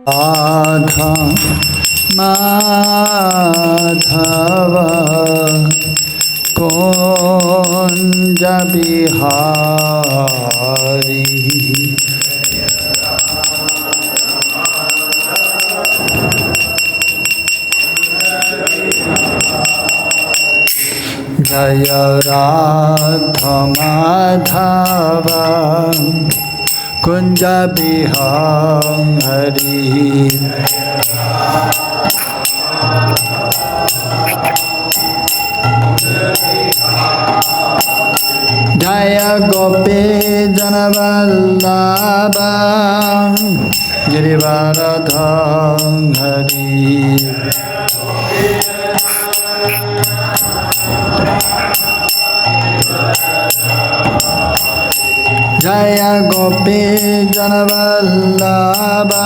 Radha Madhava Kunja Bihari Jaya Radha Madhava Kunja Bihari Jaya Gopi Janavallabha Girivaradhari Jaya Gopi Janavallabha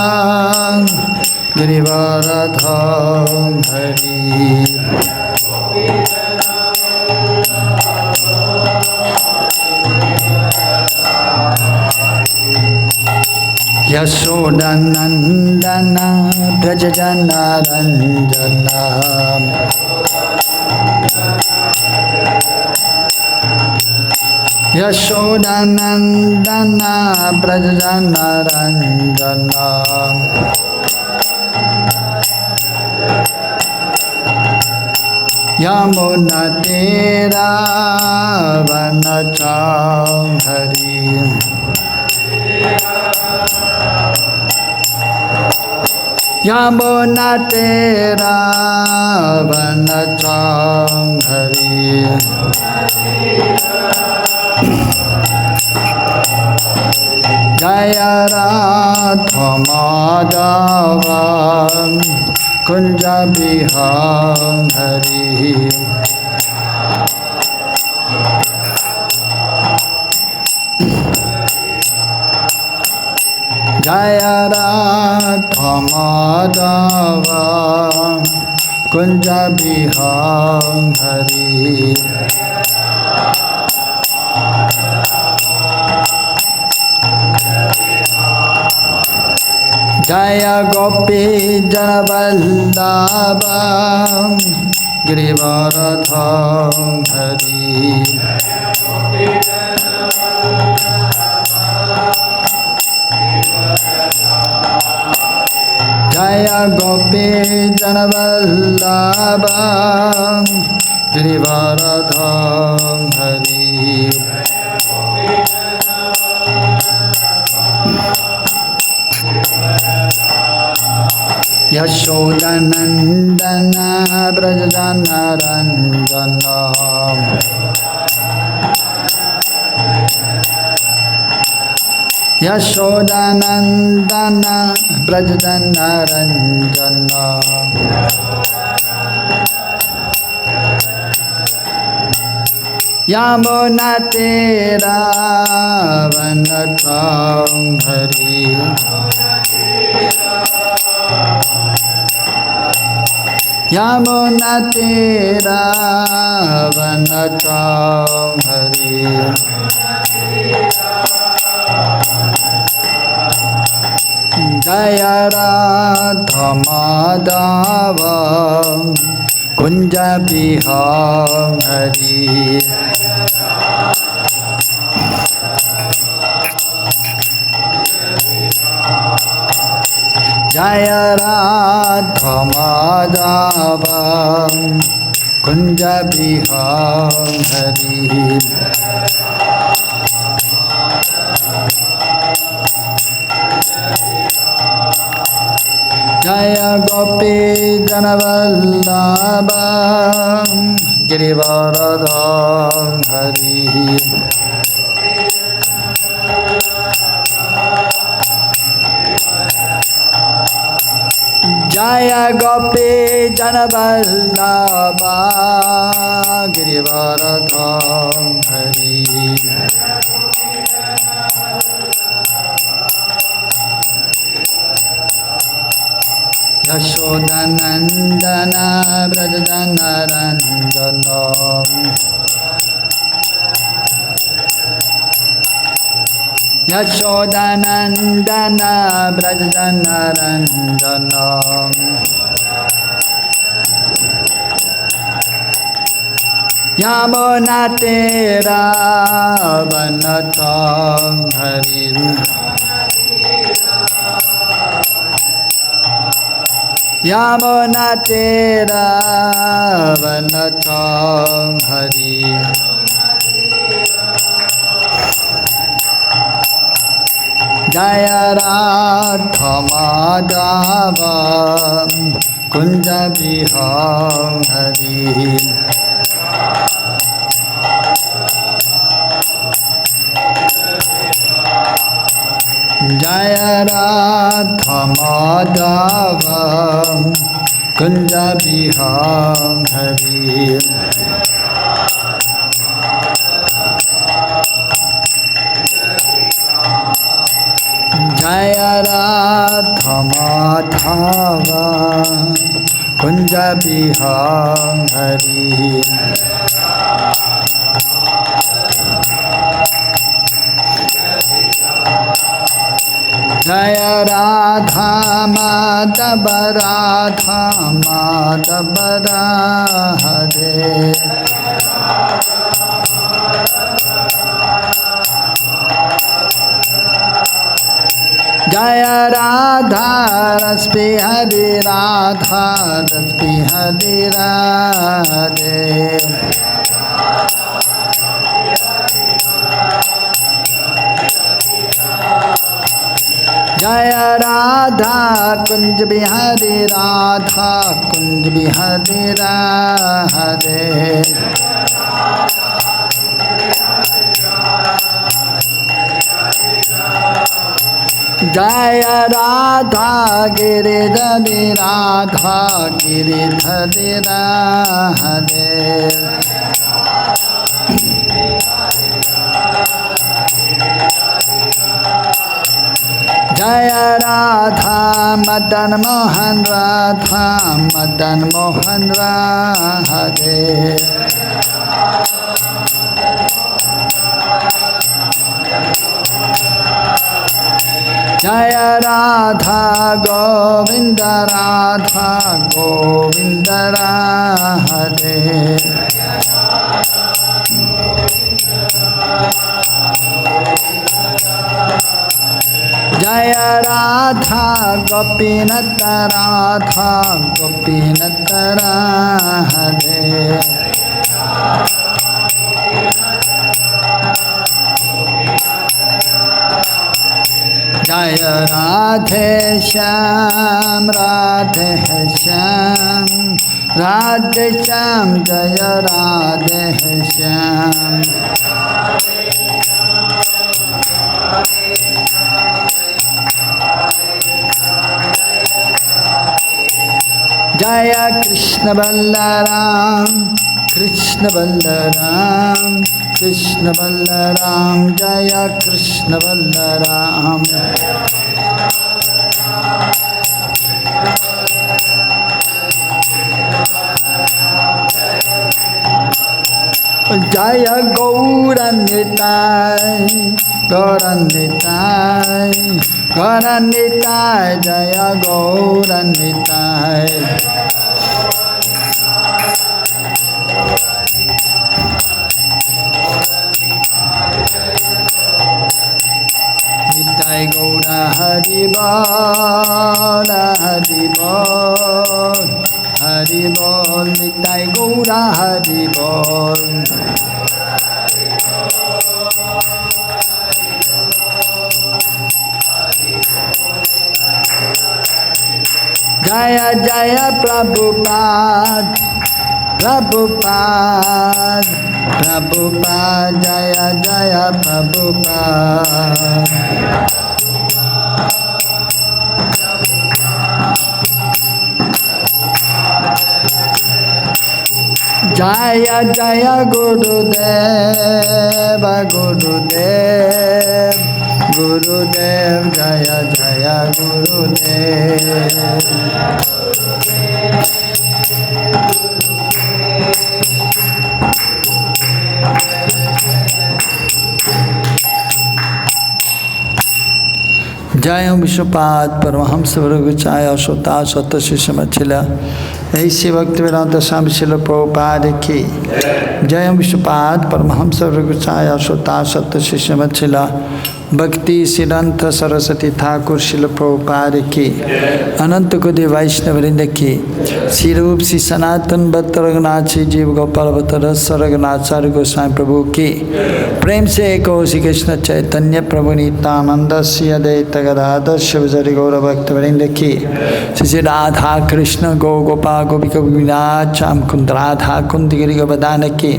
Girivaradhari Yashodanandana Brajajanaranjana Yashodanandana Brajajanaranjana Yamunatira Vanachari Yamunatira Vanachari Jaya Radha Madhava Kunja Bihari Jaya Radha Madhava Kunja Bihari Jaya Gopi Janavallabha Girivaradhari Jaya Gopi Janavallabha Girivaradhari Yashodanandana Brajajanaranjana Yashodanandana Brajajanaranjana Yamunatira Vanachari Yamunatira Vanachari Jaya Radha Madhava Kunja Bihari Jaya Radha Madhava Kunja Bihari Jaya Gopi Janavallabha Girivaradhari Jaya Gopi Janavallabha Girivaradhari Yashodanandana Brajajanaranjana Yashodanandana Brajanaranjana Yamunatira Vanatam Harim Yamunatira Vanatam Harim Jaya Radha-Madhava Kunja Biham Hari Jaya Radha-Madhava Kunja Biham Hari Jaya Radha-Madhava Kunja Biham Hari Jaya Radha-Madhava Jaya Radha Raspi Hari Radha Raspi Hari Radhe Jaya Radha Kunj Bihari Radha Kunj Bihari Radhe Jaya Radha Giridhari Radha Giridhari Radhe Jaya Radha Madan Mohan Radha Madan Mohan Radhe Jaya Radha Govinda Radha Govinda Radhe Jaya Radha Gopinata Radha Gopinata Radhe Jaya Radhe Shyam Radhe Shyam Radhe Shyam Jaya Radhe Shyam Jaya Krishna Ballaram Krishna Ballaram Krishna Ballaram Jaya Krishna Ballaram Jaya Gauranitai Gauranitai Gauranitai Jaya Gauranitai Nitai Gaura Haribol Haribol Haribol Nitai Gaura Haribol Jaya Jaya Prabhupada Prabhupada Prabhupada Jaya Jaya Prabhupada Jaya Jaya Gurudeva Gurudev Gurudev Jaya Jaya Gurudev जय विश्वपाद परमहंस भृगुचार्य श्रोता सत शिष्यमच्छिल ऐसे भक्ति वेदांत स्वामी श्रील प्रभुपाद की जय विश्वपाद परमहंस भृगुचार्य श्रोता सत शिष्यमच्छिल भक्ति सिद्धांत सरस्वती ठाकुर श्रील प्रभुपाद की अनंत कोटि वैष्णव वृंद की श्री रूप श्री सनातन भक्त रघुनाथ श्री जीव गोपाल भट्ट रस रघुनाथार्य गोस्वामी प्रभु की प्रेम से एको श्री कृष्ण चैतन्य प्रभु नित्यानंद श्री अद्वैत गदाधर शिवजरी गौर भक्त वृंद की श्री राधा कृष्ण गौ गोपाल गोपिका विनाथ मुकुंद राधा कुंद गिरि गोवर्धन की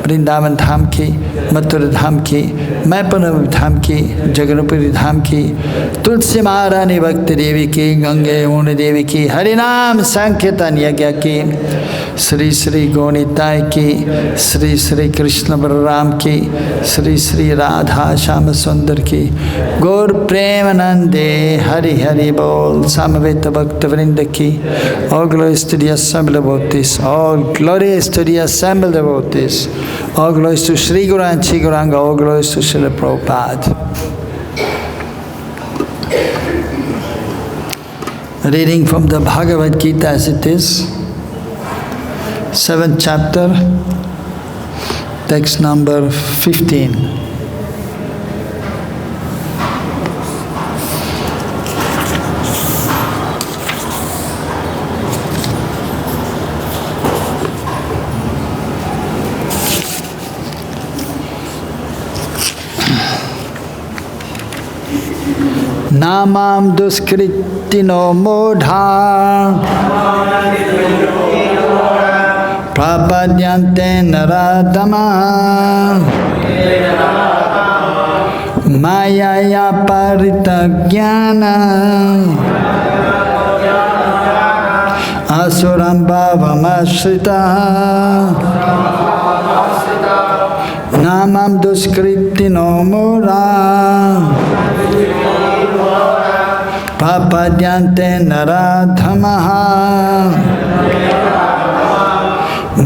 वृंदावन धाम की मथुरा धाम की मैपुर धाम की जगन्नाथपुरी धाम की तुलसी महारानी भक्ति देवी की गंगे यमुना देवी की हरिनाम संकीर्तन यज्ञ की श्री श्री गौनिताय की श्री श्री कृष्ण बलराम की श्री श्री राधा श्याम सुंदर की गौर प्रेमानंदे हरि हरि बोल समवेत भक्त वृंद की all glories to the assembled devotees, all glories to the assembled devotees, all glories to Śrī Guru and Śrī Gauranga, all glories to Śrīla Prabhupada. Reading from the Bhagavad-gītā as it is, 7th chapter, text number 15. नामाम दुष्कृतिनो मूढ़ा प्रपद्यन्ते नराधमाः māyayāpahṛta-jñānā āsuram bhāvam āśritāḥ नामम दुष्कृतिनो मूढ़ा prapadyante nara-adhamāḥ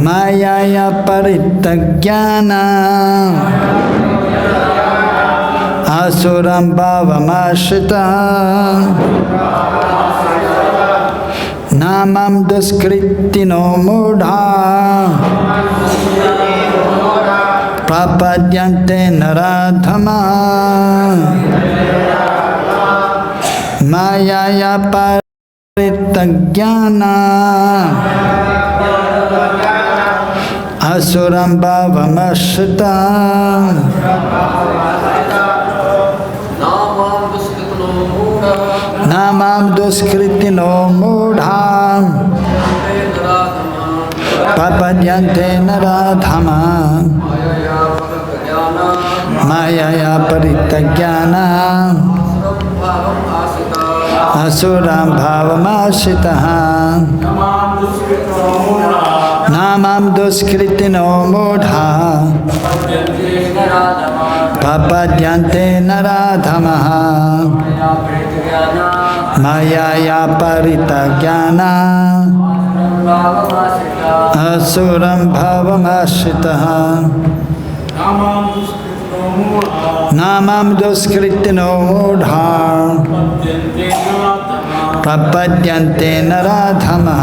māyayāpahṛta-jñānā āsuram bhāvam āśritāḥ namam duṣkṛtino mūḍhāḥ prapadyante nara-adhamāḥ māyayāpahṛta-jñānā āsuram bhāvam āśritāḥ namam duṣkṛtino mūḍhāḥ prapadyante narādhamāḥ māyayāpahṛta-jñānā āsuram bhāvam āśritāḥ namam duṣkṛtino mūḍhāḥ prapadyante narādhamāḥ māyayāpahṛta-jñānā āsuram bhāvam āśritāḥ namam duṣkṛtino mūḍhāḥ prapadyante narādhamāḥ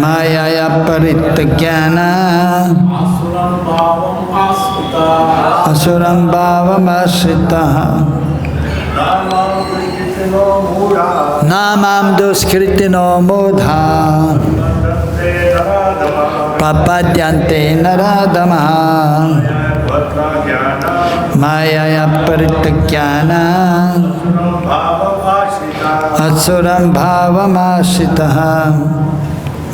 māyayāpahṛta-jñānā āsuram bhāvam āśritāḥ namam duṣkṛtino mūḍhāḥ prapadyante narādhamāḥ māyayāpahṛta-jñānā āsuram bhāvam āśritāḥ.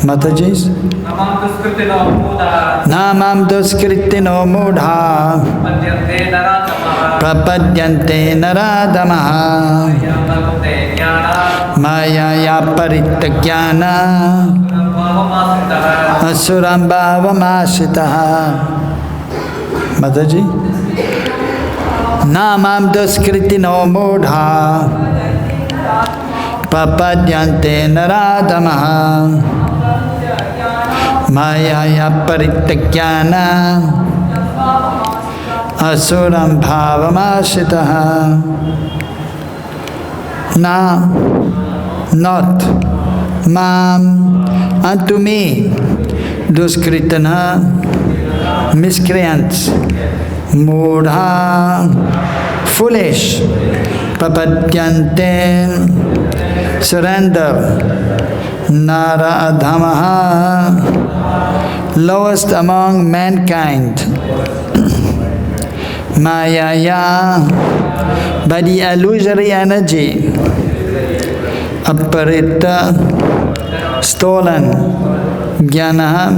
Mataji, namam duṣkṛtino mūḍhāḥ prapadyante narādhamāḥ māyayāpahṛta-jñānā āsuram bhāvam āśritāḥ. Mataji, namam duṣkṛtino mūḍhāḥ prapadyante narādhamāḥ māyayāpahṛta-jñānā āsuram bhāvam āśritāḥ. Na, not, mam, unto me, duṣkṛtino, miscreants, mūḍhāḥ, foolish, prapadyante, surrender, nara-adhamāḥ, lowest among mankind, māyayā, by the illusory energy, apahṛta, stolen, jñānāḥ,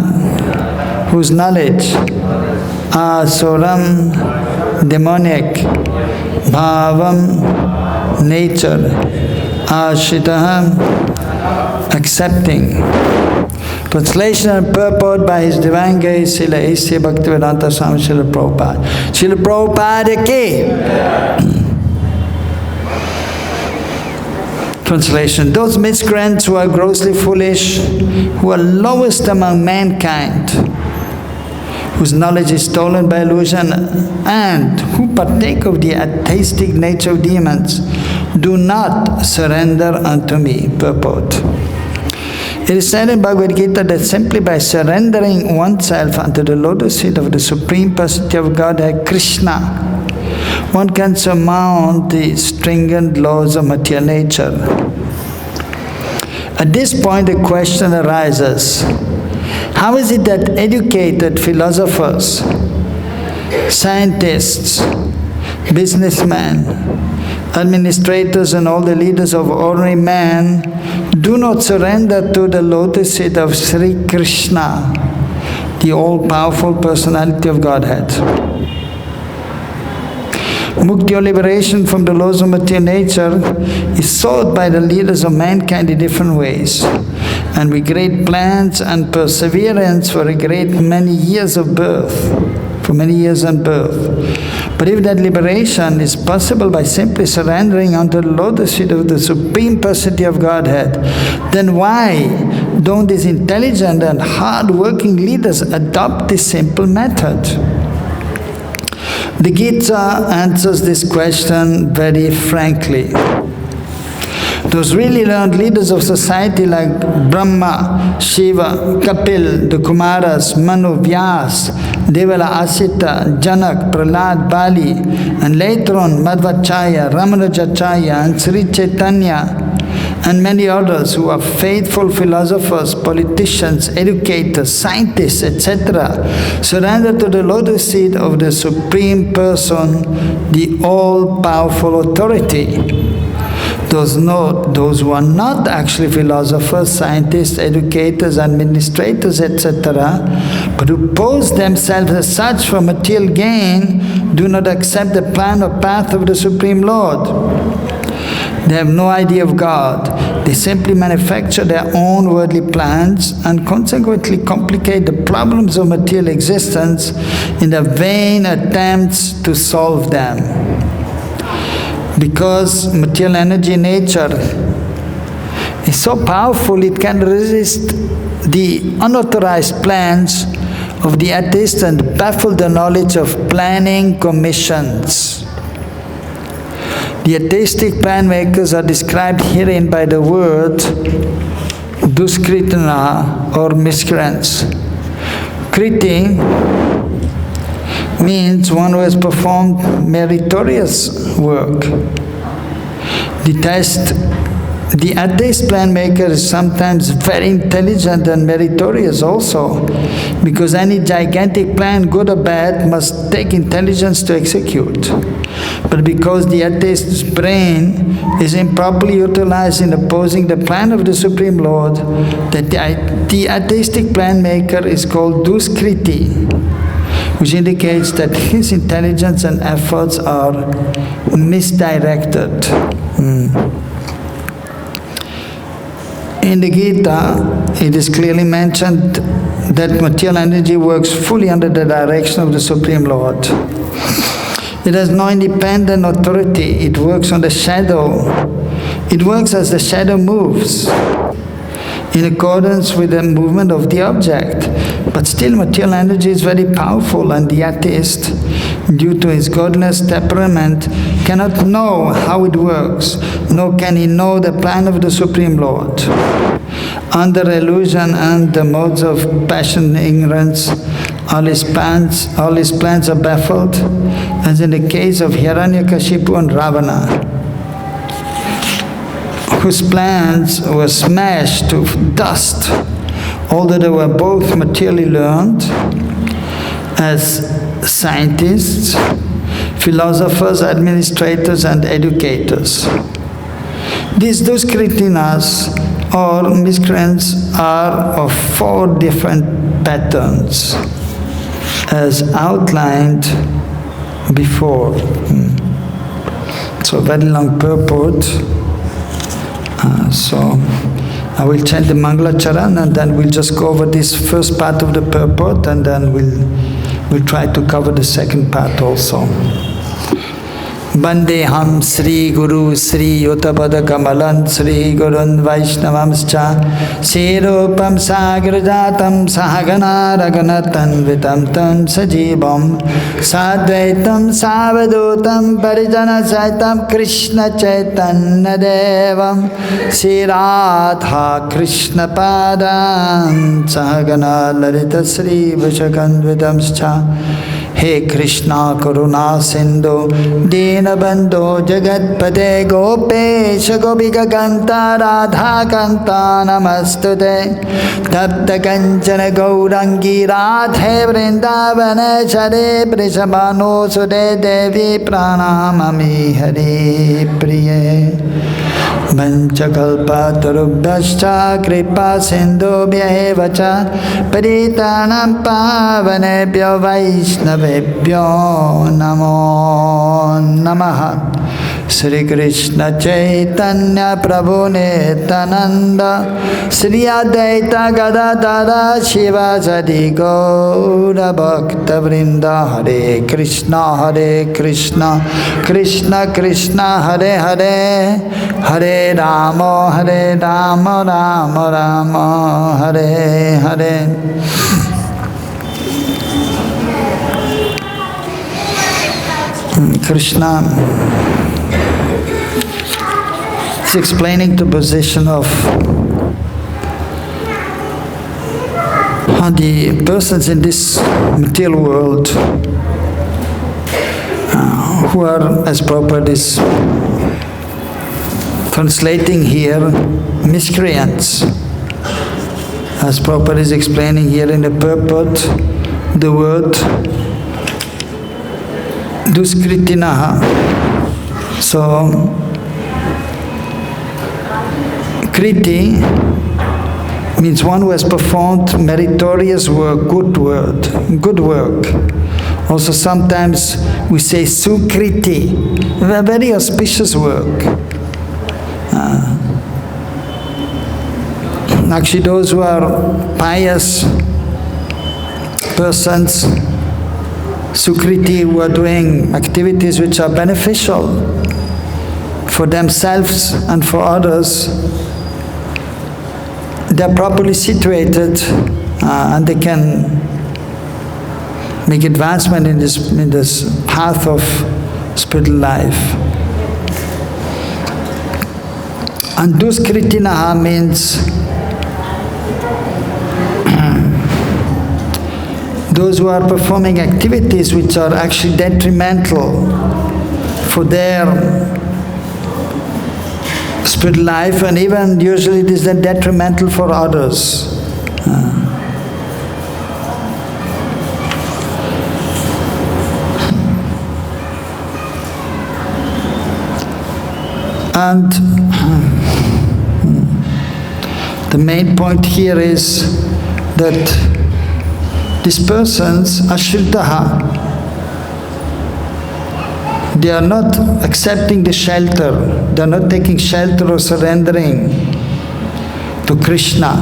whose knowledge, āsuram, demonic, bhāvam, nature, āśritāḥ, accepting. Translation and purport by His Divine Grace, Srila A.C. Bhaktivedanta Swami Srila Prabhupada. Srila Prabhupada ki. Translation. Those miscreants who are grossly foolish, who are lowest among mankind, whose knowledge is stolen by illusion, and who partake of the atheistic nature of demons, do not surrender unto me. Purport. It is said in Bhagavad-gītā that simply by surrendering oneself unto the lotus feet of the Supreme Personality of Godhead, Kṛṣṇa, one can surmount the stringent laws of material nature. At this point, a question arises. How is it that educated philosophers, scientists, businessmen, administrators and all the leaders of ordinary man do not surrender to the lotus feet of Śrī Kṛṣṇa, the all-powerful personality of Godhead? Mukti, or liberation from the laws of material nature, is sought by the leaders of mankind in different ways, and with great plans and perseverance for a great many years of birth, But if that liberation is possible by simply surrendering unto the lotus feet of the Supreme Personality of Godhead, then why don't these intelligent and hard-working leaders adopt this simple method? The Gita answers this question very frankly. Those really learned leaders of society like Brahma, Shiva, Kapil, the Kumaras, Manu, Vyas, Devala, Asita, Janak, Prahlad, Bali, and later on Madhvacharya, Ramanujacharya, and Sri Chaitanya, and many others who are faithful philosophers, politicians, educators, scientists, etc., surrender to the lotus seat of the Supreme Person, the all-powerful authority. Those who are not actually philosophers, scientists, educators, administrators, etc., but who pose themselves as such for material gain, do not accept the plan or path of the Supreme Lord. They have no idea of God. They simply manufacture their own worldly plans and consequently complicate the problems of material existence in their vain attempts to solve them. Because material energy nature is so powerful, it can resist the unauthorized plans of the atheists and baffle the knowledge of planning commissions. The atheistic plan makers are described herein by the word duṣkṛtino, or miscreants. Kriti means one who has performed meritorious work. The atheist plan maker is sometimes very intelligent and meritorious also, because any gigantic plan, good or bad, must take intelligence to execute. But because the atheist's brain is improperly utilized in opposing the plan of the Supreme Lord, the atheistic plan maker is called duṣkṛtino, which indicates that his intelligence and efforts are misdirected. In the Gita, it is clearly mentioned that material energy works fully under the direction of the Supreme Lord. It has no independent authority. It works on the shadow. It works as the shadow moves, in accordance with the movement of the object. But still material energy is very powerful, and the atheist due to his godless temperament, cannot know how it works, nor can he know the plan of the Supreme Lord. Under illusion and the modes of passion and ignorance, all his plans are baffled, as in the case of Hiranyakashipu and Ravana, whose plans were smashed to dust, although they were both materially learned as scientists, philosophers, administrators, and educators. These duṣkṛtinas, or miscreants, are of 4 different patterns, as outlined before. So very long purport. So I will chant the Mangala Charan, and then we'll just go over this first part of the purport, and then we'll try to cover the second part also. Vandeham Śrī Guru Śrī Yotapada Kamalan Śrī Gurun Vaishnavamscha Śrīrūpam Sagrajatam Sahagana Raghunatan Vitam Tam Sajīvam Sadvaitam Savadutam Parijana Saitam Krishna Chaitanya Devam Śrī Radha Krishna Padam Sahagana Lalita Śrī Vishakam Vitamscha He Krishna Karuna Sindhu Dina Bandhu Jagatpate Gopesha Gopika Kanta Radha Kanta Namastude Tapta Kanchana Gaurangi Radhe Vrindavane Share Prishabhanu Sude Devi Pranamami Hari Priye Vanchakalpatarubhyascha Kripa Sindhubhya eva cha Paritanam Pavanebhyo Vaishnavebhyo Namo Namaha. Śrī Kṛṣṇa Chaitanya Prabhu Nityananda Śrī Advaita Gadadhara Śivasadi Gaura Bhakta Vrinda. Hare Krishna Krishna Krishna Hare Hare Hare Rama Rama Rama Hare Hare. Krishna is explaining the position of the persons in this material world who are, as Prabhupada is translating here, miscreants. As Prabhupada is explaining here in the purport, the word duṣkṛtinaḥ. So, kriti means one who has performed meritorious work, good work. Also sometimes we say sukriti, very auspicious work. Actually those who are pious persons, sukriti, who are doing activities which are beneficial for themselves and for others, they are properly situated and they can make advancement in this path of spiritual life. And duṣkṛtinaḥ means those who are performing activities which are actually detrimental for their spiritual life, and even usually it is detrimental for others. And the main point here is that these persons, āśritāḥ, they are not accepting the shelter, they are not taking shelter or surrendering to Krishna.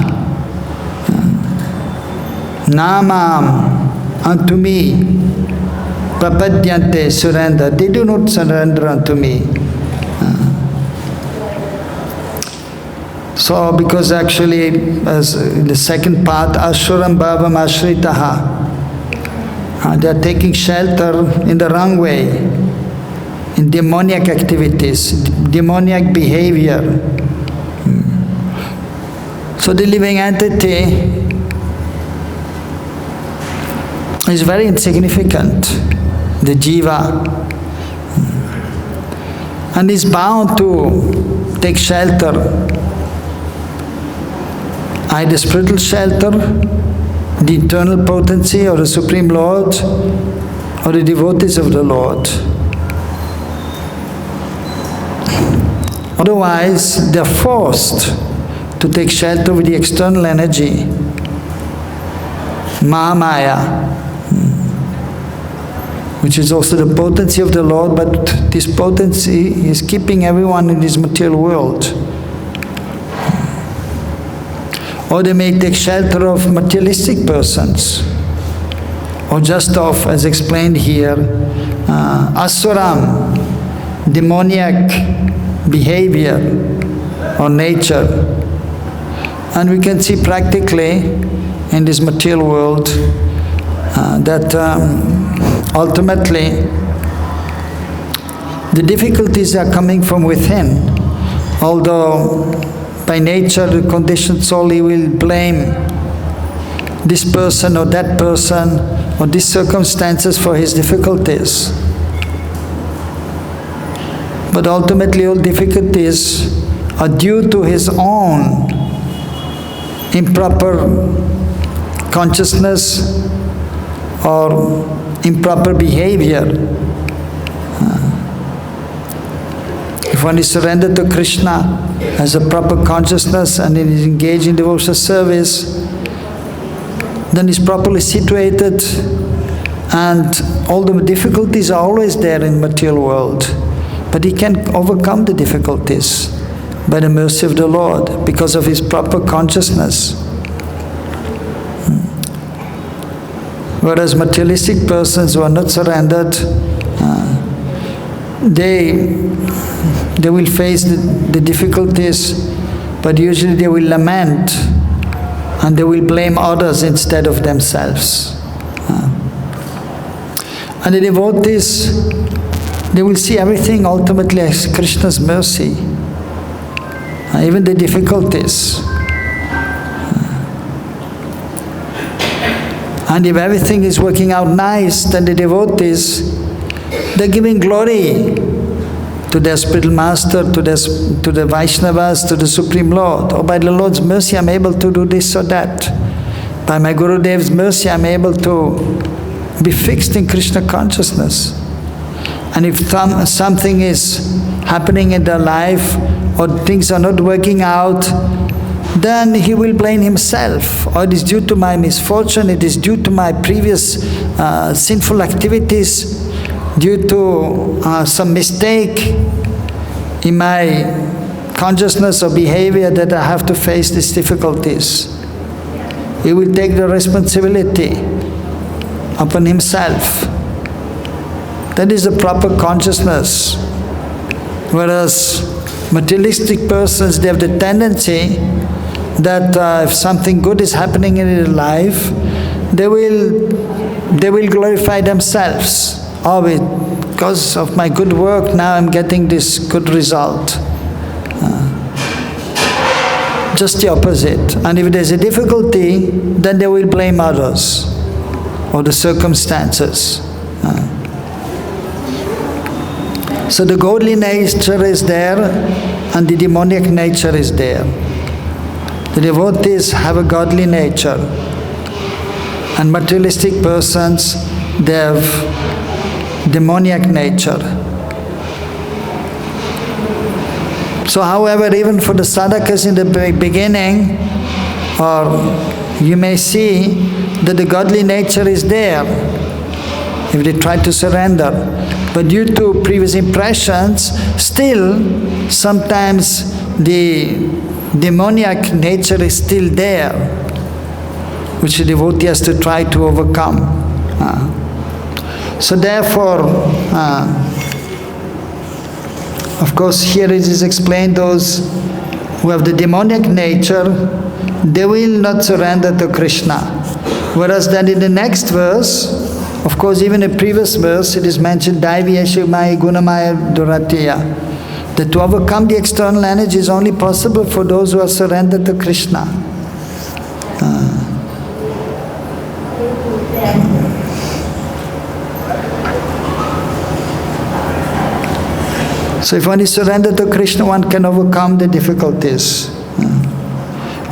Namam, unto me, prapadyante, surrender. They do not surrender unto me. So, because actually, as in the second part, āsuram bhāvam āśritāḥ, They are taking shelter in the wrong way, in demoniac activities, demoniac behavior. So the living entity is very insignificant, the jiva, and is bound to take shelter, either spiritual shelter, the eternal potency or the Supreme Lord, or the devotees of the Lord. Otherwise, they are forced to take shelter with the external energy, māyayā, which is also the potency of the Lord, but this potency is keeping everyone in this material world. Or they may take shelter of materialistic persons, or just of, as explained here, āsuram, demoniac behavior or nature. And we can see practically in this material world that ultimately the difficulties are coming from within. Although by nature the conditioned soul, he will blame this person or that person or these circumstances for his difficulties. But ultimately all difficulties are due to his own improper consciousness or improper behavior. If one is surrendered to Krishna as a proper consciousness and is engaged in devotional service, then is properly situated, and all the difficulties are always there in material world. But he can overcome the difficulties by the mercy of the Lord because of his proper consciousness. Whereas materialistic persons who are not surrendered, they will face the difficulties, but usually they will lament and they will blame others instead of themselves. And the devotees, they will see everything ultimately as Krishna's mercy, even the difficulties. And if everything is working out nice, then the devotees, they're giving glory to their spiritual master, to the Vaishnavas, to the Supreme Lord. Oh, by the Lord's mercy, I'm able to do this or that. By my Gurudev's mercy, I'm able to be fixed in Krishna consciousness. And if something is happening in their life, or things are not working out, then he will blame himself. Or it is due to my misfortune, it is due to my previous sinful activities, due to some mistake in my consciousness or behavior that I have to face these difficulties. He will take the responsibility upon himself. That is the proper consciousness. Whereas materialistic persons, they have the tendency that if something good is happening in their life, they will glorify themselves. Oh, because of my good work, now I'm getting this good result. Just the opposite. And if there's a difficulty, then they will blame others or the circumstances. So the godly nature is there and the demoniac nature is there. The devotees have a godly nature, and materialistic persons, they have demoniac nature. So however, even for the sadhakas in the beginning, or you may see that the godly nature is there if they try to surrender. But due to previous impressions, still sometimes the demoniac nature is still there, which the devotee has to try to overcome. So therefore, of course, here it is explained, those who have the demoniac nature, they will not surrender to Krishna. Whereas then in the next verse, Of course, even in a previous verse, it is mentioned, Daiviyeshu Maya Gunamaya Duratiya, that to overcome the external energy is only possible for those who are surrendered to Krishna. So if one is surrendered to Krishna, one can overcome the difficulties.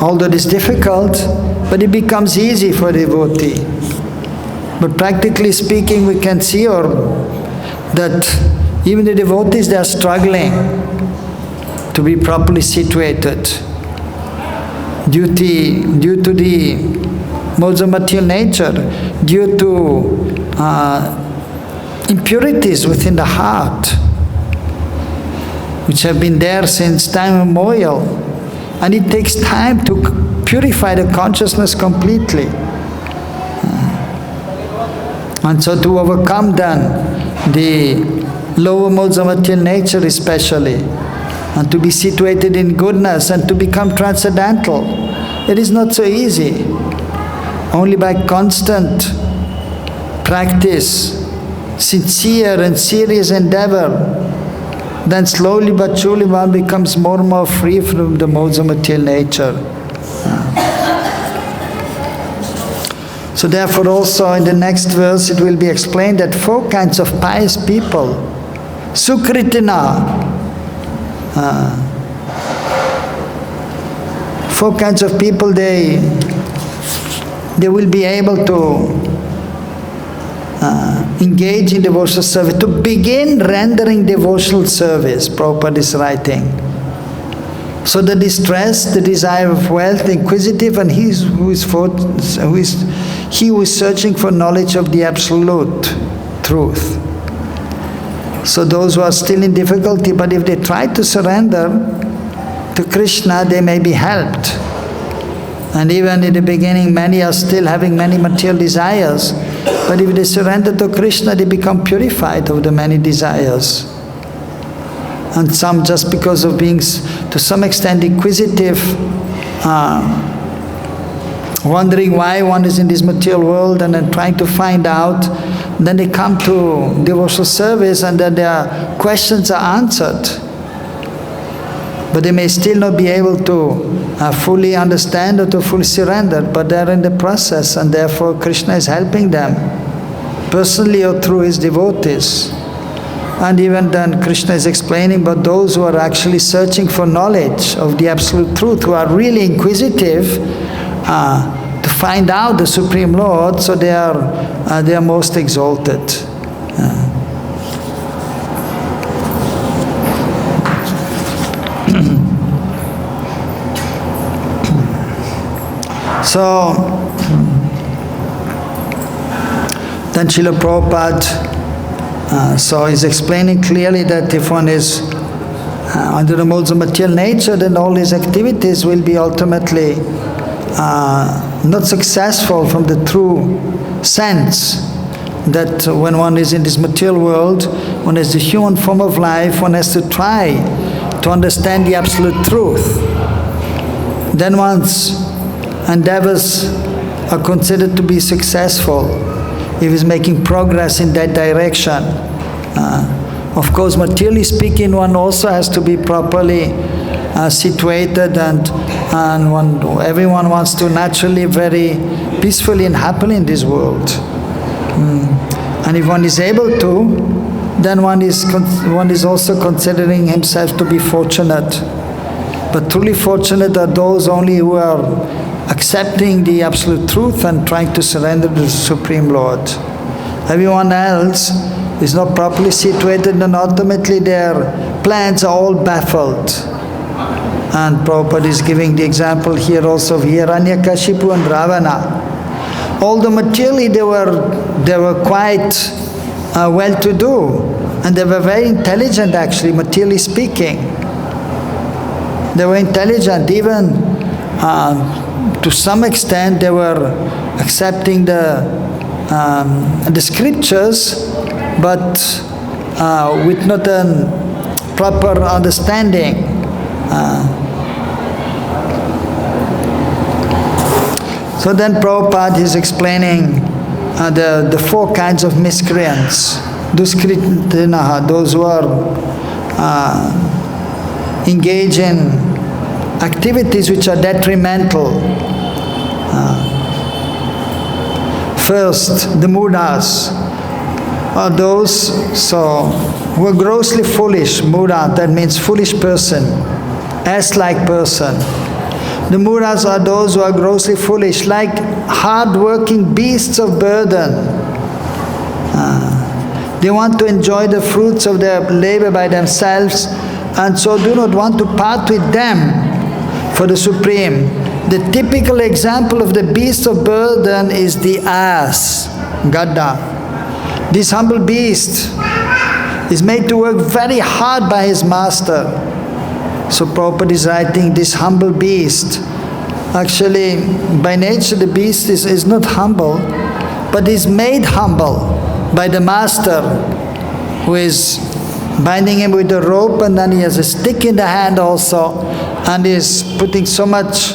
Although it is difficult, but it becomes easy for a devotee. But practically speaking, we can see that even the devotees, they are struggling to be properly situated due to the modes of material nature, due to impurities within the heart, which have been there since time immemorial. And it takes time to purify the consciousness completely. And so to overcome then the lower modes of material nature especially, and to be situated in goodness and to become transcendental, it is not so easy. Only by constant practice, sincere and serious endeavor, then slowly but surely one becomes more and more free from the modes of material nature. So therefore also in the next verse it will be explained that 4 kinds of pious people, duṣkṛtino, 4 kinds of people, they will be able to engage in devotional service, to begin rendering devotional service, Prabhupada is writing. So the distress, the desire of wealth, the inquisitive, and he who is searching for knowledge of the absolute truth. So those who are still in difficulty, but if they try to surrender to Krishna, they may be helped. And even in the beginning, many are still having many material desires. But if they surrender to Krishna, they become purified of the many desires. And some, just because of being to some extent inquisitive, wondering why one is in this material world and then trying to find out, then they come to devotional service and then their questions are answered. But they may still not be able to fully understand or to fully surrender, but they are in the process, and therefore Krishna is helping them, personally or through his devotees. And even then Krishna is explaining about those who are actually searching for knowledge of the absolute truth, who are really inquisitive to find out the Supreme Lord, so they are most exalted. So, then Srila Prabhupada is explaining clearly that if one is under the modes of material nature, then all his activities will be ultimately not successful from the true sense that when one is in this material world, one has the human form of life, one has to try to understand the absolute truth. Then one's endeavors are considered to be successful if he's making progress in that direction. Of course, materially speaking, one also has to be properly situated, and everyone wants to naturally very peacefully and happily in this world. And if one is able to, then one is also considering himself to be fortunate. But truly fortunate are those only who are accepting the absolute truth and trying to surrender to the Supreme Lord. Everyone else is not properly situated, and ultimately their plans are all baffled. And Prabhupada is giving the example here also of Hiranyakashipu and Ravana. Although materially they were quite well-to-do, and they were very intelligent actually, materially speaking. They were intelligent, even to some extent they were accepting the scriptures, but with not a proper understanding. So then Prabhupada is explaining the four kinds of miscreants. duṣkṛtinaḥ, those who are engage in activities which are detrimental. First, the mūḍhāḥs are those who are grossly foolish. Mūḍhāḥ, that means foolish person, ass-like person. The mūḍhāḥs are those who are grossly foolish, like hard-working beasts of burden. They want to enjoy the fruits of their labor by themselves, and so do not want to part with them for the Supreme. The typical example of the beast of burden is the ass, Gadda. This humble beast is made to work very hard by his master. So Prabhupada is writing, this humble beast, actually by nature the beast is not humble, but is made humble by the master, who is binding him with a rope, and then he has a stick in the hand also, and is putting so much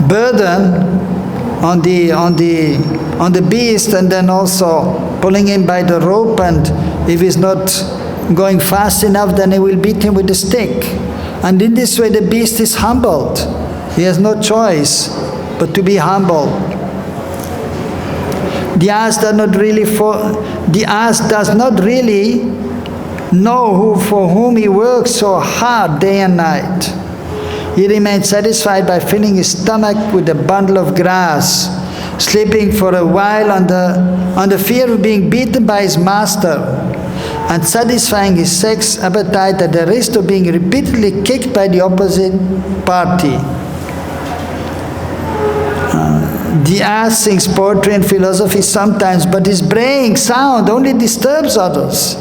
burden on the beast, and then also pulling him by the rope, and if he's not going fast enough, then he will beat him with the stick. And in this way the beast is humbled. He has no choice but to be humble. The ass does not really know for whom he works so hard day and night. He remains satisfied by filling his stomach with a bundle of grass, sleeping for a while on the fear of being beaten by his master, and satisfying his sex appetite at the risk of being repeatedly kicked by the opposite party. The ass sings poetry and philosophy sometimes, but his braying sound only disturbs others.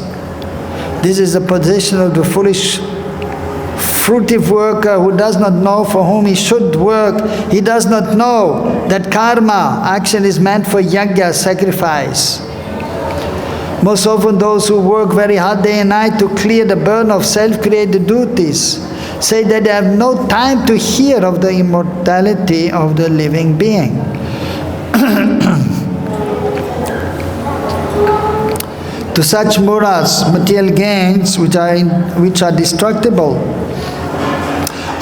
This is the position of the foolish, fruitive worker who does not know for whom he should work. He does not know that karma, action, is meant for yajna, sacrifice. Most often those who work very hard day and night to clear the burden of self-created duties say that they have no time to hear of the immortality of the living being. To such mūḍhāḥs, material gains which are destructible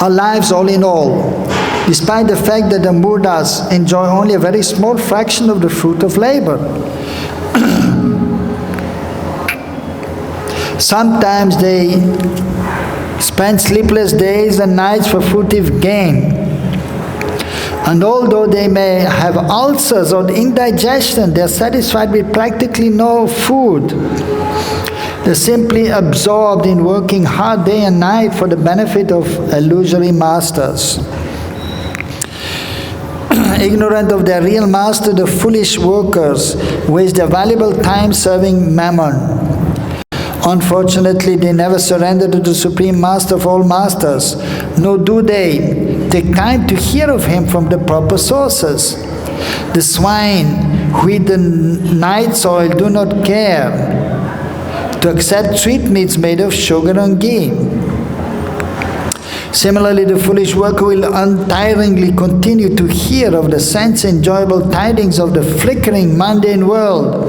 are lives all in all, despite the fact that the mūḍhāḥs enjoy only a very small fraction of the fruit of labor. Sometimes they spend sleepless days and nights for fruitive gain. And although they may have ulcers or indigestion, they are satisfied with practically no food. They are simply absorbed in working hard day and night for the benefit of illusory masters. Ignorant of their real master, the foolish workers waste their valuable time serving mammon. Unfortunately, they never surrender to the Supreme Master of all masters, nor do they take time to hear of him from the proper sources. The swine who eat the night soil do not care to accept sweetmeats made of sugar and ghee. Similarly, the foolish worker will untiringly continue to hear of the sense-enjoyable tidings of the flickering mundane world,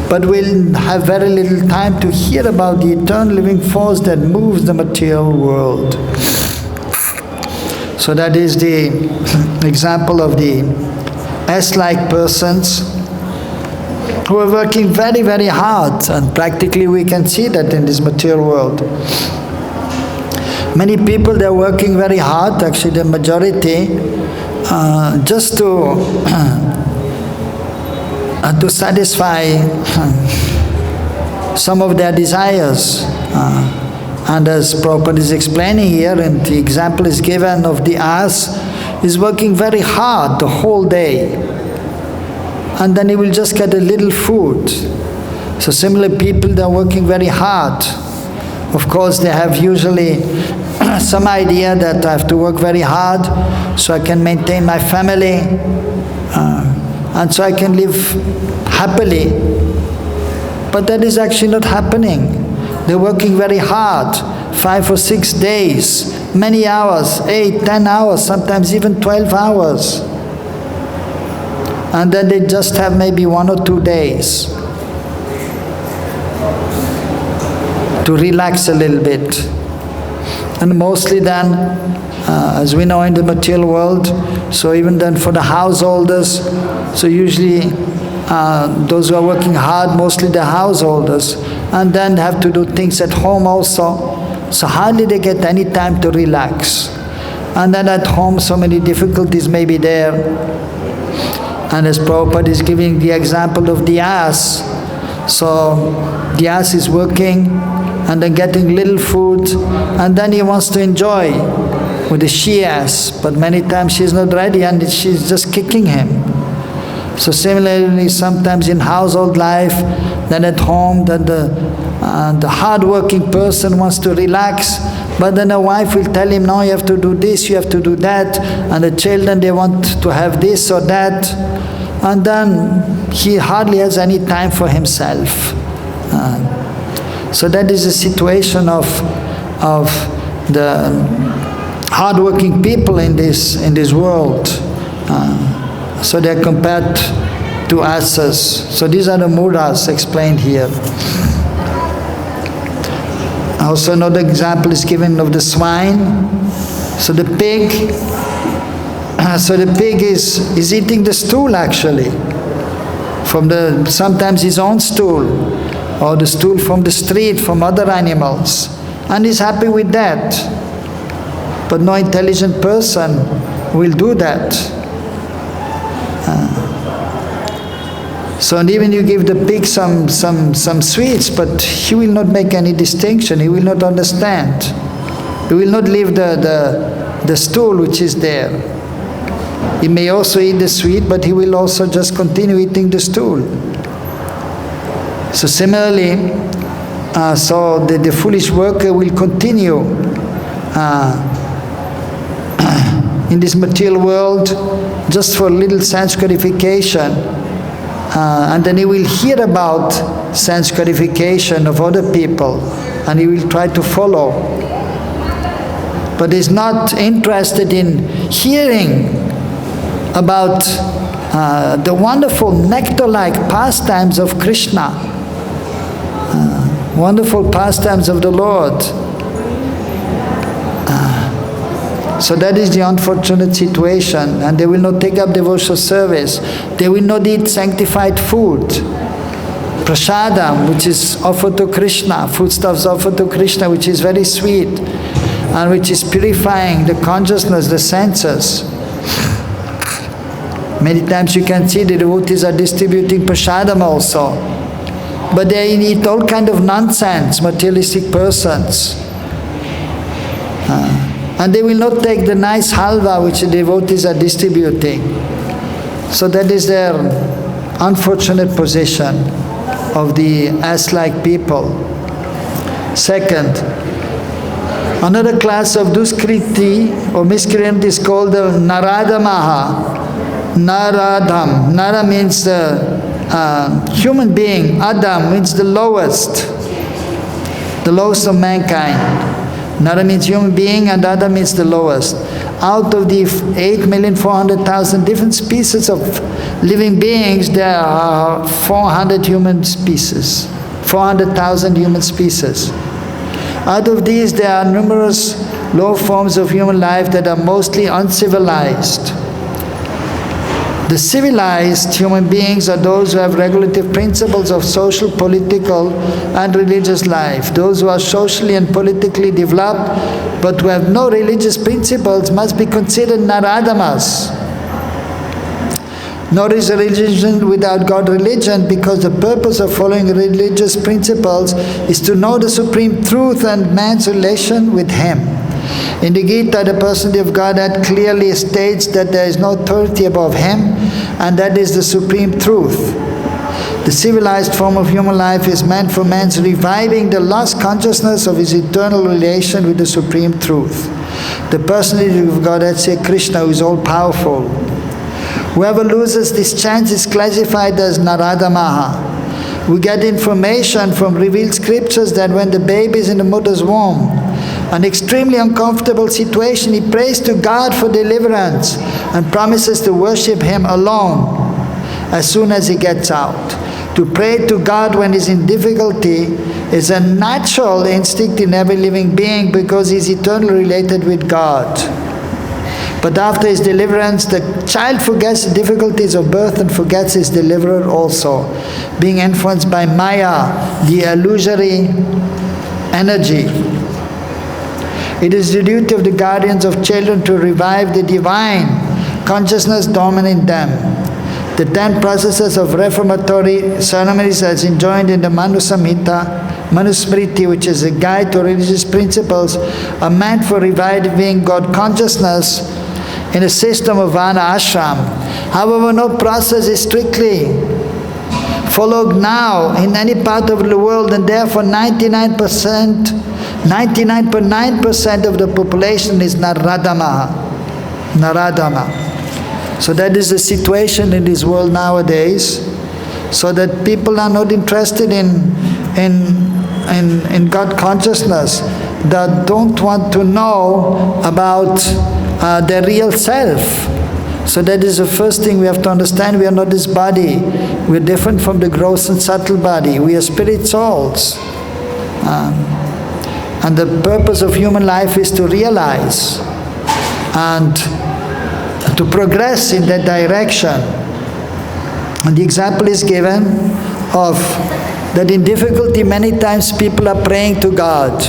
but will have very little time to hear about the eternal living force that moves the material world. So that is the example of the S-like persons who are working very, very hard, and practically we can see that in this material world. Many people, they are working very hard, actually the majority, just to satisfy some of their desires. And as Prabhupada is explaining here, and the example is given of the ass, is working very hard the whole day, and then he will just get a little food. So similar people, they are working very hard. Of course, they have usually some idea that I have to work very hard so I can maintain my family, and so I can live happily. But that is actually not happening. They're working very hard, 5 or 6 days, many hours, 8, 10 hours, sometimes even 12 hours. and then they just have maybe 1 or 2 days to relax a little bit. And mostly then, as we know in the material world, so even then for the householders, so usually those who are working hard, mostly the householders, and then have to do things at home also, so hardly they get any time to relax. And then at home so many difficulties may be there. And as Prabhupada is giving the example of the ass, so the ass is working and then getting little food, and then he wants to enjoy with the she-ass, but many times she's not ready and she's just kicking him. So similarly, sometimes in household life, then at home, then the hard-working person wants to relax, but then a wife will tell him, no, you have to do this, you have to do that, and the children, they want to have this or that, and then he hardly has any time for himself. So that is the situation of the hard-working people in this world. So they are compared to asses. So these are the mūḍhāḥs explained here. Also another example is given of the swine. So the pig, is eating the stool actually, from sometimes his own stool, or the stool from the street, from other animals, and he's happy with that. But no intelligent person will do that. So and even you give the pig some sweets, but he will not make any distinction, he will not understand. He will not leave the stool which is there. He may also eat the sweet, but he will also just continue eating the stool. So similarly, so the foolish worker will continue in this material world just for little sense gratification, and then he will hear about sense gratification of other people and he will try to follow, but is not interested in hearing about the wonderful nectar-like pastimes of Krishna, wonderful pastimes of the Lord. So that is the unfortunate situation, and they will not take up devotional service. They will not eat sanctified food, prasadam, which is offered to Krishna, foodstuffs offered to Krishna, which is very sweet, and which is purifying the consciousness, the senses. Many times you can see the devotees are distributing prasadam also, but they eat all kind of nonsense, materialistic persons. And they will not take the nice halva which the devotees are distributing. So that is their unfortunate position of the ass-like people. Second, another class of duṣkṛtino or miscreant is called the nara-adhamāḥ. Nara-adhamāḥ. Nara means human being. Adam means the lowest of mankind. Nara means human being and Ada means the lowest. Out of the 8,400,000 different species of living beings, there are 400 human species, 400,000 human species. Out of these, there are numerous low forms of human life that are mostly uncivilized. The civilized human beings are those who have regulative principles of social, political, and religious life. Those who are socially and politically developed, but who have no religious principles, must be considered nara-adhamāḥs. Nor is a religion without God religion, because the purpose of following religious principles is to know the Supreme Truth and man's relation with Him. In the Gita, the Personality of Godhead clearly states that there is no authority above Him, and that is the Supreme Truth. The civilized form of human life is meant for man's reviving the lost consciousness of his eternal relation with the Supreme Truth. The Personality of Godhead, Śrī Kṛṣṇa, who is all-powerful. Whoever loses this chance is classified as nara-adhamāḥ. We get information from revealed scriptures that when the baby is in the mother's womb, an extremely uncomfortable situation, he prays to God for deliverance and promises to worship Him alone. as soon as he gets out. To pray to God when he's in difficulty is a natural instinct in every living being because he's eternally related with God. But after his deliverance, the child forgets the difficulties of birth and forgets his deliverer also, being influenced by Maya, the illusory energy. It is the duty of the guardians of children to revive the divine consciousness dormant in them. The 10 processes of reformatory ceremonies as enjoined in the Manusmriti, which is a guide to religious principles, are meant for reviving God consciousness in a system of Vana Ashram. However, no process is strictly followed now in any part of the world, and therefore 99.9% of the population is nara-adhamāḥ. So that is the situation in this world nowadays, so that people are not interested in God consciousness, that don't want to know about their real self. So that is the first thing we have to understand. We are not this body. We are different from the gross and subtle body. We are spirit souls. And the purpose of human life is to realize and to progress in that direction. And the example is given of that in difficulty many times people are praying to God.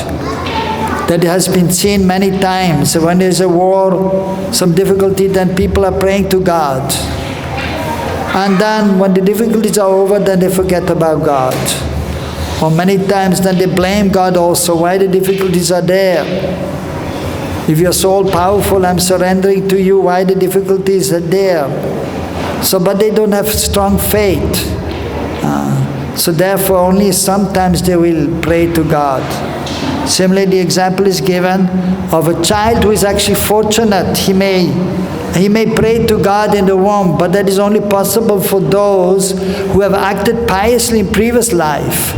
That has been seen many times. When there's a war, some difficulty, then people are praying to God. And then when the difficulties are over, then they forget about God. Or many times then they blame God also, why the difficulties are there. If you're so all-powerful, I'm surrendering to you, why the difficulties are there. So, but they don't have strong faith. So therefore only sometimes they will pray to God. Similarly, the example is given of a child who is actually fortunate. He may pray to God in the womb, but that is only possible for those who have acted piously in previous life.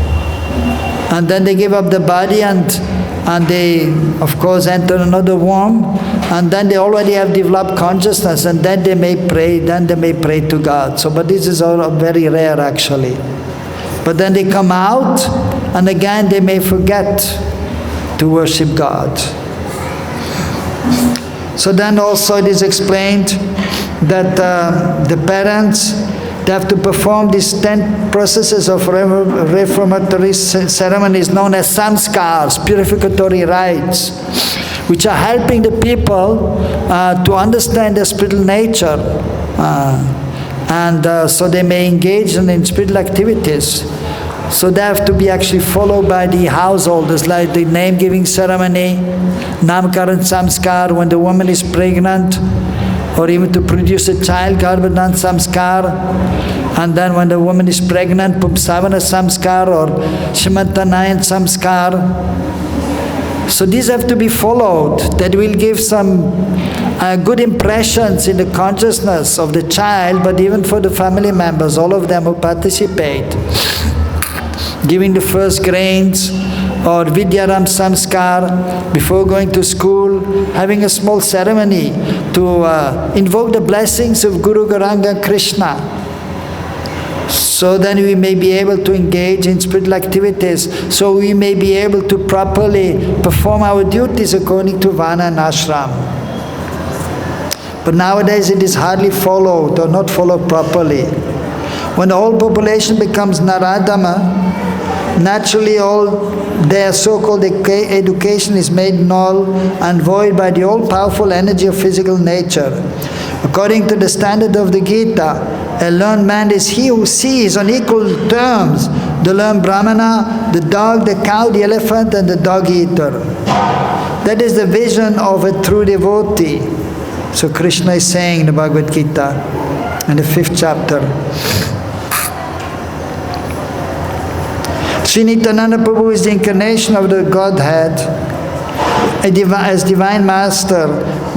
And then they give up the body and they, of course, enter another womb, and then they already have developed consciousness, and then they may pray to God. So, but this is all very rare actually. But then they come out, and again they may forget to worship God. So then also it is explained that the parents, they have to perform these 10 processes of reformatory ceremonies known as samskars, purificatory rites, which are helping the people to understand their spiritual nature. So they may engage in spiritual activities. So they have to be actually followed by the householders, like the name-giving ceremony, namkaran samskar, when the woman is pregnant, or even to produce a child, garbhadan samskar, and then when the woman is pregnant, pumsavana samskar or shimantanayan samskar. So these have to be followed. That will give some good impressions in the consciousness of the child, but even for the family members, all of them who participate. Giving the first grains, or Vidyaram Samskar, before going to school, having a small ceremony to invoke the blessings of Guru Gauranga Krishna. So then we may be able to engage in spiritual activities, so we may be able to properly perform our duties according to Vana and Ashram. But nowadays it is hardly followed or not followed properly. When the whole population becomes nara-adhamāḥ, naturally all their so-called education is made null and void by the all-powerful energy of physical nature. According to the standard of the Gita, a learned man is he who sees on equal terms the learned Brahmana, the dog, the cow, the elephant, and the dog-eater. That is the vision of a true devotee. So Krishna is saying in the Bhagavad-gītā, in the 5th chapter, Śrī Nityananda Prabhu is the incarnation of the Godhead. As Divine Master,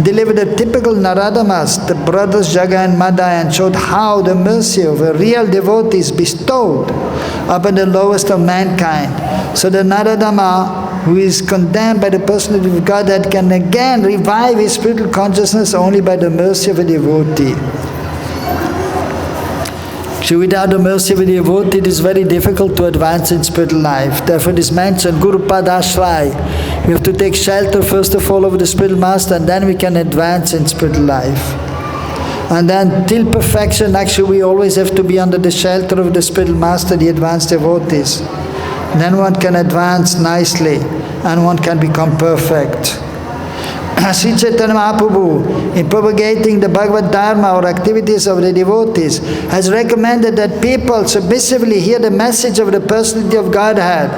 delivered a typical nara-adhamāḥ, the brothers Jaga and Madhya, and showed how the mercy of a real devotee is bestowed upon the lowest of mankind. So the nara-adhamāḥ, who is condemned by the personality of Godhead, can again revive his spiritual consciousness only by the mercy of a devotee. So without the mercy of the devotee, it is very difficult to advance in spiritual life. Therefore it is mentioned, Guru Padashray. We have to take shelter first of all of the spiritual master, and then we can advance in spiritual life. And then till perfection, actually we always have to be under the shelter of the spiritual master, the advanced devotees. Then one can advance nicely and one can become perfect. Sri Chaitanya Mahaprabhu, in propagating the Bhagavad Dharma or activities of the devotees, has recommended that people submissively hear the message of the Personality of Godhead.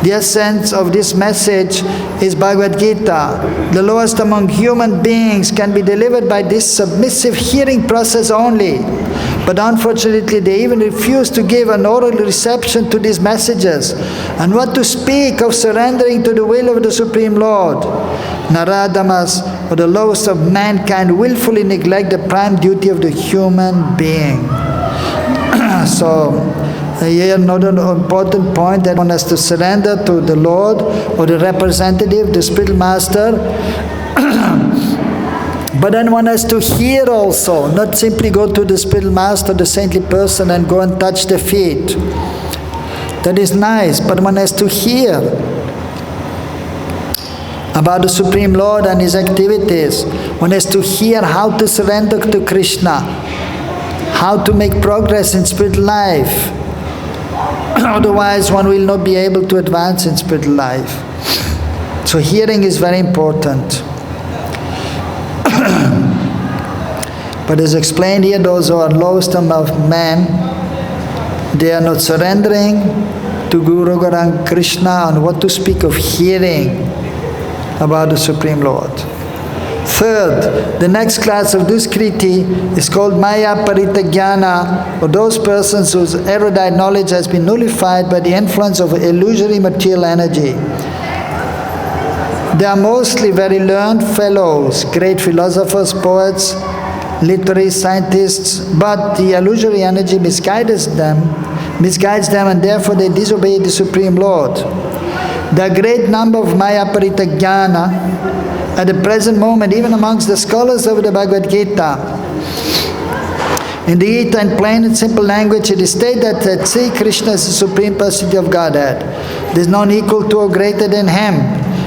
The essence of this message is Bhagavad-gītā. The lowest among human beings can be delivered by this submissive hearing process only. But unfortunately, they even refuse to give an oral reception to these messages. And what to speak of surrendering to the will of the Supreme Lord? Nara-adhamāḥ, or the lowest of mankind, willfully neglect the prime duty of the human being. So, here another important point, that one has to surrender to the Lord or the representative, the spiritual master. But then one has to hear also, not simply go to the spiritual master, the saintly person, and go and touch the feet. That is nice, but one has to hear about the Supreme Lord and His activities. One has to hear how to surrender to Krishna, how to make progress in spiritual life. Otherwise, one will not be able to advance in spiritual life. So hearing is very important. But as explained here, those who are lowest among men, they are not surrendering to Guru Gauranga Krishna, and what to speak of hearing about the Supreme Lord. Third, the next class of duṣkṛtini is called māyayāpahṛta-jñānā, or those persons whose erudite knowledge has been nullified by the influence of illusory material energy. They are mostly very learned fellows, great philosophers, poets, literary scientists, but the illusory energy misguides them, and therefore they disobey the Supreme Lord. There are great number of māyayāpahṛta-jñānā at the present moment, even amongst the scholars of the Bhagavad-gītā. In the Gita, in plain and simple language, it is stated that Śrī Kṛṣṇa is the Supreme Personality of Godhead. There is none equal to or greater than Him.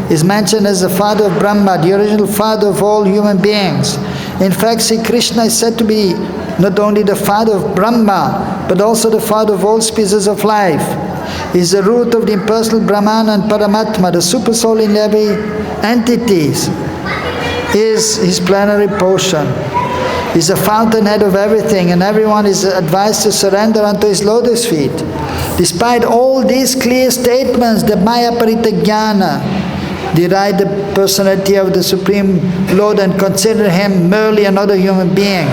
He is mentioned as the father of Brahma, the original father of all human beings. In fact, Śrī Kṛṣṇa is said to be not only the father of Brahma, but also the father of all species of life. He is the root of the impersonal Brahman and Paramatma, the supersoul in every entities. Is his plenary portion. He is the fountainhead of everything, and everyone is advised to surrender unto his lotus feet. Despite all these clear statements, the māyayāpahṛta-jñānā deride the personality of the Supreme Lord and consider Him merely another human being.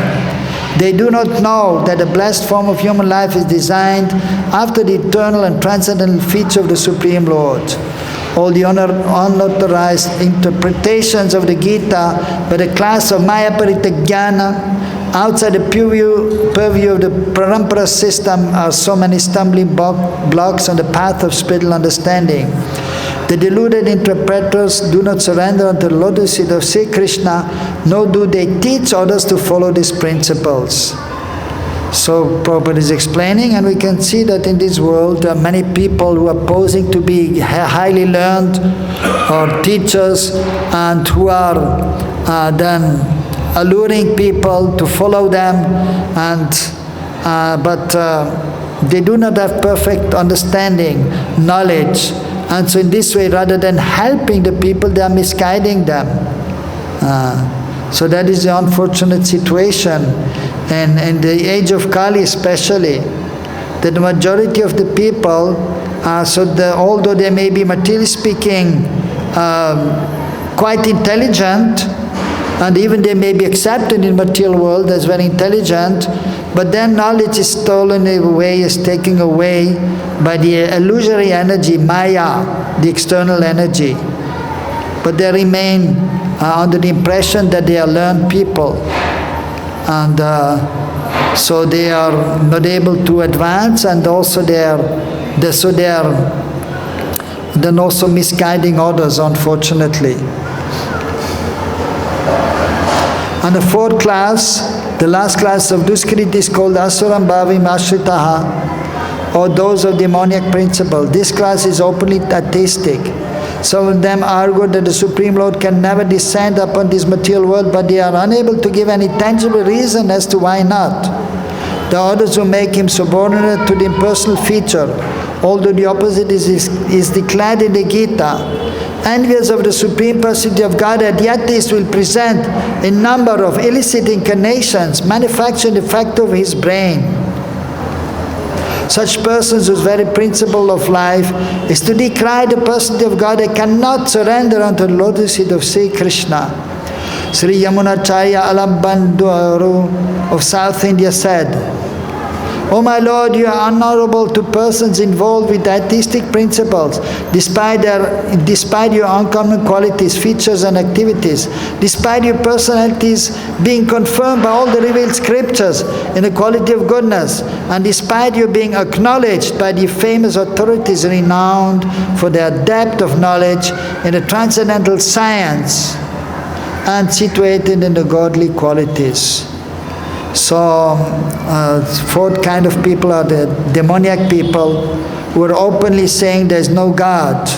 They do not know that the blessed form of human life is designed after the eternal and transcendental feature of the Supreme Lord. All the unauthorized interpretations of the Gita by the class of māyayāpahṛta-jñānā outside the purview of the parampara system are so many stumbling blocks on the path of spiritual understanding. The deluded interpreters do not surrender unto the lotus feet of Śrī Kṛṣṇa, nor do they teach others to follow these principles. So Purport is explaining, and we can see that in this world there are many people who are posing to be highly learned or teachers, and who are then alluring people to follow them, and but they do not have perfect understanding, knowledge. And so in this way, rather than helping the people, they are misguiding them. So that is the unfortunate situation. And in the age of Kali especially, that the majority of the people, although they may be materially speaking quite intelligent, and even they may be accepted in the material world as very intelligent, but then knowledge is stolen away, is taken away by the illusory energy, Maya, the external energy. But they remain under the impression that they are learned people. And so they are not able to advance, and also they are then also misguiding others, unfortunately. And the fourth class The last class of duṣkṛtino is called āsuram, bhāvam, āśritāḥ, or those of demoniac principle. This class is openly atheistic. Some of them argue that the Supreme Lord can never descend upon this material world, but they are unable to give any tangible reason as to why not. The others who make him subordinate to the impersonal feature, although the opposite is declared in the Gita. Envious of the Supreme Personality of Godhead, the atheist will present a number of illicit incarnations manufactured in the fact of his brain. Such persons whose very principle of life is to decry the Personality of Godhead cannot surrender unto the lotus feet of Śrī Kṛṣṇa. Sri Yamunacharya Alambanduru of South India said, "O my Lord, you are honorable to persons involved with atheistic principles, despite your uncommon qualities, features and activities, despite your personalities being confirmed by all the revealed scriptures in the quality of goodness, and despite your being acknowledged by the famous authorities renowned for their depth of knowledge in the transcendental science and situated in the godly qualities." So, fourth kind of people are the demoniac people who are openly saying there is no God.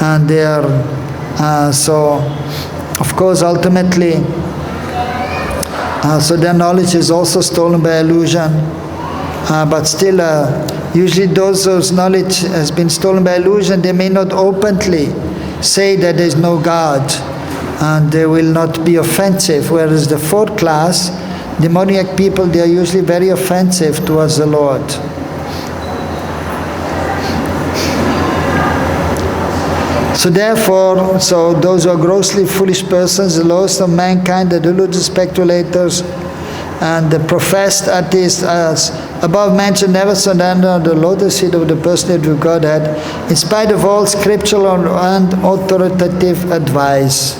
And they are, so of course ultimately, so their knowledge is also stolen by illusion. But still, usually those whose knowledge has been stolen by illusion, they may not openly say that there is no God. And they will not be offensive. Whereas the fourth class, demoniac people, they are usually very offensive towards the Lord. So therefore, those who are grossly foolish persons, the lowest of mankind, the deluded speculators, and the professed atheists, as above mentioned, never surrender on the lotus feet of the Personality of Godhead, in spite of all scriptural and authoritative advice.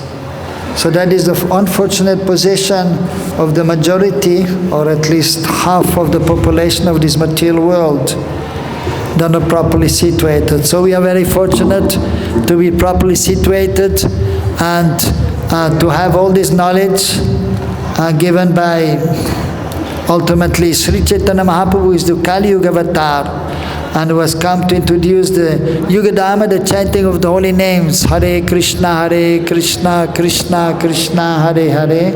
So that is the unfortunate position of the majority, or at least half of the population of this material world. They are not properly situated. So we are very fortunate to be properly situated and to have all this knowledge given by ultimately Śrī Chaitanya Mahaprabhu, who is the Kali Yuga avatar, and who has come to introduce the Yuga Dharma, the chanting of the holy names. Hare Krishna, Krishna Krishna, Hare Hare,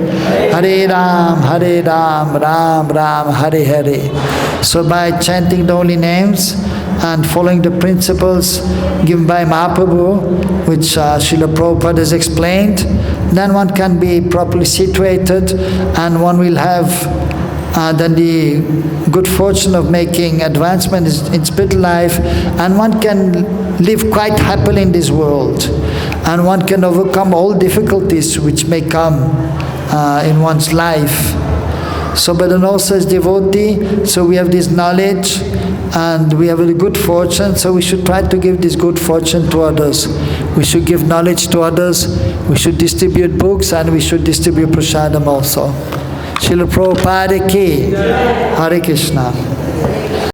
Hare Ram, Ram Ram, Hare Hare. So by chanting the holy names and following the principles given by Mahaprabhu, which Srila Prabhupada has explained, then one can be properly situated, and one will have then the good fortune of making advancement in spiritual life, and one can live quite happily in this world, and one can overcome all difficulties which may come in one's life. So, but then also as devotee, so we have this knowledge and we have a good fortune, so we should try to give this good fortune to others. We should give knowledge to others, we should distribute books, and we should distribute prasadam also. Srila Prabhupada ki, Hare Krishna.